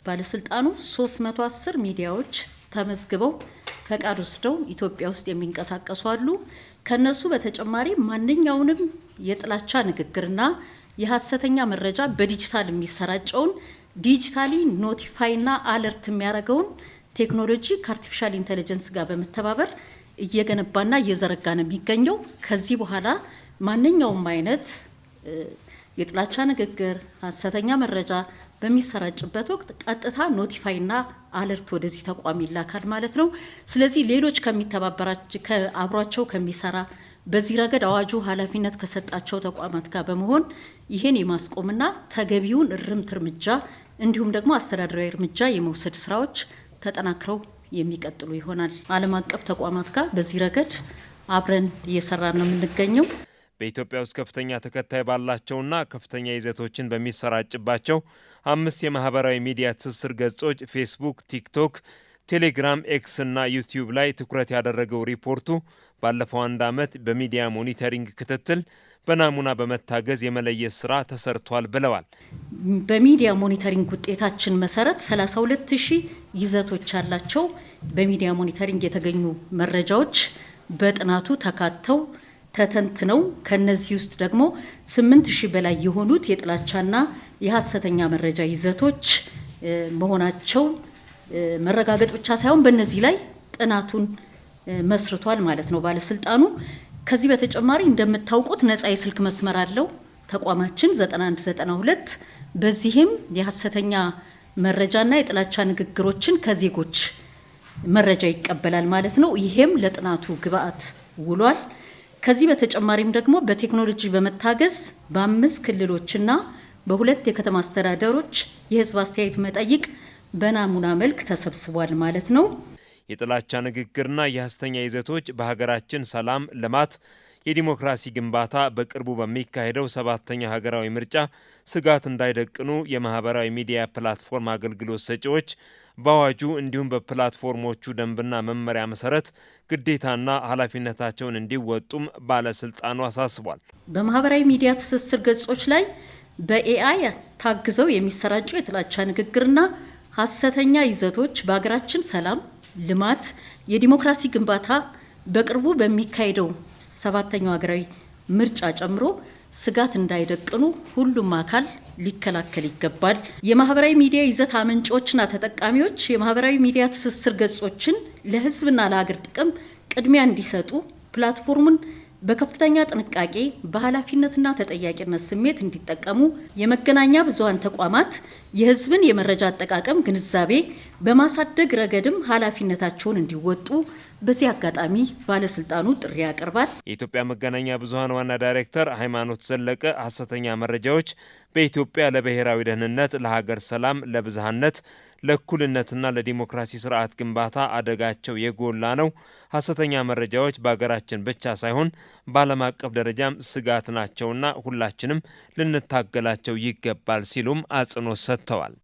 ባለስልጣኑ 310 ሚዲያዎች ተመዝግበው ፈቃድ ወስደው ኢትዮጵያ ውስጥ የሚንቀሳቀሱ አሉ። ከነሱ በተጨማሪ ማንኛውንም የጥላቻ ንግግርና የሐሰተኛ መረጃ በዲጂታል የሚሰራጨውን ዲጂታሊ ኖቲፋይና አለርት የሚያደርገውን ቴክኖሎጂ ከአርቲፊሻል ኢንተለጀንስ ጋር በመተባበር እየገነባና እየዘረጋ ነው የሚገኘው። ከዚህ በኋላ ማንኛውም አይነት የጥላቻ ንግግር፣ ሐሰተኛ መረጃ በሚሰራጭበት ወቅት ቀጥታ ኖቲፋይና አለርት ወደዚህ ተቋም ይላካል ማለት ነው። ስለዚህ ሌሎች ከሚተባበራቸው አብሯቸው ከሚሰራ በዚህ ረገድ አዋጁ ኃላፊነት ከሰጣቸው ተቋማት ጋር በመሆን ይሄን የማስቆምና ተገቢውን እርምት እርምጃ እንዲሁም ደግሞ አስተዳደራዊ እርምጃ የመውሰድ ስራዎች ተጠናክረው የሚቀጥሉ ይሆናል። ዓለም አቀፍ ተቋማት ጋር በዚህ ረገድ አብረን እየሰራን ነው የምንገኘው። በኢትዮጵያ ውስጥ ከፍተኛ ተከታይ ባላቸውና ከፍተኛ ይዘቶችን በሚሰራጭባቸው 5 የማህበራዊ ሚዲያ ትስስር ገጾች ፌስቡክ፣ ቲክቶክ፣ ቴሌግራም፣ ኤክስ እና ዩቲዩብ ላይ ትኩረት ያደረገው ሪፖርቱ ባለፈው 1 ዓመት በሚዲያ ሞኒተሪንግ ክትትል በናሙና በመታገዝ የመለየት ስራ ተሰርቷል ብለዋል። በሚዲያ ሞኒተሪንግ ውጤታችን መሰረት 32000 ይዘቶች ያላቸው በሚዲያ ሞኒተሪንግ የተገኙ መረጃዎች በጥናቱ ተካተው ተተንትነው ከነዚህ ውስጥ ደግሞ 8000 በላይ የሆኑት የጥላቻና የሐሰተኛ መረጃ ይዘቶች መሆናቸው መረጋገጥ ብቻ ሳይሆን በእነዚህ ላይ ጥናቱን መስርቷል ማለት ነው ባለስልጣኑ። ከዚህ በተጨማሪ እንደምታውቁት ነፃ የስልክ መስመር አለው ተቋማችን 9192። በዚህም የሐሰተኛ መረጃና የጥላቻ ንግግሮችን ከዜጎች መረጃ ይቀበላል ማለት ነው። ይሄም ለጥናቱ ግብአት ውሏል። ከዚህ በተጨማሪም ደግሞ በቴክኖሎጂ በመታገዝ በ5 ክልሎችና በ2 የከተማ አስተዳደሮች የህዝብ አስተያየት መጠይቅ በናሙና መልክ ተሰብስቧል ማለት ነው። የጥላቻ ንግግርና የሐሰተኛ ይዘቶች በሀገራችን ሰላም፣ ልማት፣ የዲሞክራሲ ግንባታ በቅርቡ በሚካሄደው 7ኛ ሀገራዊ ምርጫ ስጋት እንዳይደቅኑ የማህበራዊ ሚዲያ ፕላትፎርም አገልግሎት ሰጪዎች በአዋጁ እንዲሁም በፕላትፎርሞቹ ደንብና መመሪያ መሰረት ግዴታና ኃላፊነታቸውን እንዲወጡም ባለስልጣኑ አሳስቧል። በማህበራዊ ሚዲያ ትስስር ገጾች ላይ በኤአይ ታግዘው የሚሰራጩ የጥላቻ ንግግርና ሐሰተኛ ይዘቶች በሀገራችን ሰላም፣ ልማት፣ የዲሞክራሲ ግንባታ በቅርቡ በሚካሄደው 7ኛው ሀገራዊ ምርጫ ጨምሮ ስጋት እንዳይደቅኑ ሁሉም አካል ሊከላከል ይገባል። የማህበራዊ ሚዲያ ይዘት አመንጮችና ተጠቃሚዎች የማህበራዊ ሚዲያ ትስስር ገጾችን ለህዝብና ለሀገር ጥቅም ቅድሚያ እንዲሰጡ ፕላትፎርሙን በከፍተኛ ጥንቃቄ በኃላፊነትና ተጠያቂነት ስሜት እንዲጠቀሙ የመገናኛ ብዙሃን ተቋማት የህዝብን የመረጃ አጠቃቀም ግንዛቤ በማሳደግ ረገድም ኃላፊነታቸውን እንዲወጡ በዚህ አጋጣሚ ባለስልጣኑ ጥሪ ያቀርባል። የኢትዮጵያ መገናኛ ብዙሃን ዋና ዳይሬክተር ሃይማኖት ዘለቀ ሐሰተኛ መረጃዎች በኢትዮጵያ ለብሔራዊ ደህንነት፣ ለሀገር ሰላም፣ ለብዝሃነት፣ ለእኩልነትና ለዲሞክራሲ ስርዓት ግንባታ አደጋቸው የጎላ ነው። ሐሰተኛ መረጃዎች በሀገራችን ብቻ ሳይሆን በዓለም አቀፍ ደረጃም ስጋት ናቸውና ሁላችንም ልንታገላቸው ይገባል ሲሉም አጽንኦት ሰጥተዋል።